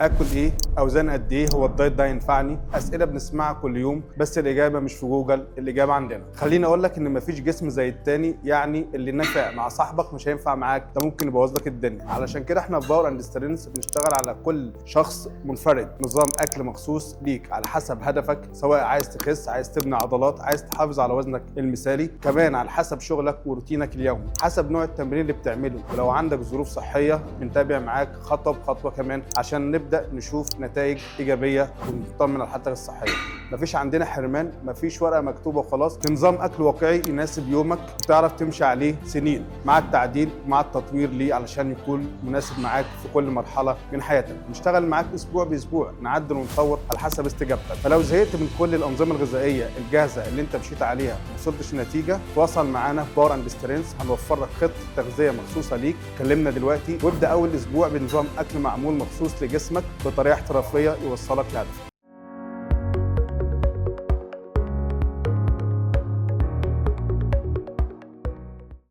اكل ايه؟ اوزان قد ايه؟ هو الدايت ده ينفعني؟ اسئله بنسمعها كل يوم، بس الاجابه مش في جوجل، الاجابه عندنا. خليني اقول لك ان مفيش جسم زي التاني، يعني اللي نافع مع صاحبك مش هينفع معاك، ده ممكن يبوظ لك الدنيا. علشان كده احنا في باور اند سترينث بنشتغل على كل شخص منفرد، نظام اكل مخصوص ليك على حسب هدفك، سواء عايز تخس، عايز تبني عضلات، عايز تحافظ على وزنك المثالي، كمان على حسب شغلك وروتينك اليومي، حسب نوع التمرين اللي بتعمله، ولو عندك ظروف صحيه بنتابع معاك خطوه بخطوه كمان عشان نبدا نشوف نتائج ايجابيه ونطمن على حالتك الصحيه. مفيش عندنا حرمان، مفيش ورقه مكتوبه وخلاص، نظام اكل واقعي يناسب يومك وتعرف تمشي عليه سنين مع التعديل مع التطوير ليه علشان يكون مناسب معاك في كل مرحله من حياتك. نشتغل معاك اسبوع باسبوع، نعدل ونطور على حسب استجابتك. فلو زهقت من كل الانظمه الغذائيه الجاهزه اللي انت مشيت عليها وما وصلتش نتيجه، تواصل معانا في باور اند سترينث، هنوفر لك خطه تغذيه مخصوصه ليك. كلمنا دلوقتي وابدا اول اسبوع بنظام اكل معمول مخصوص لجسمك بطريقه احترافيه يوصلك لهدفك.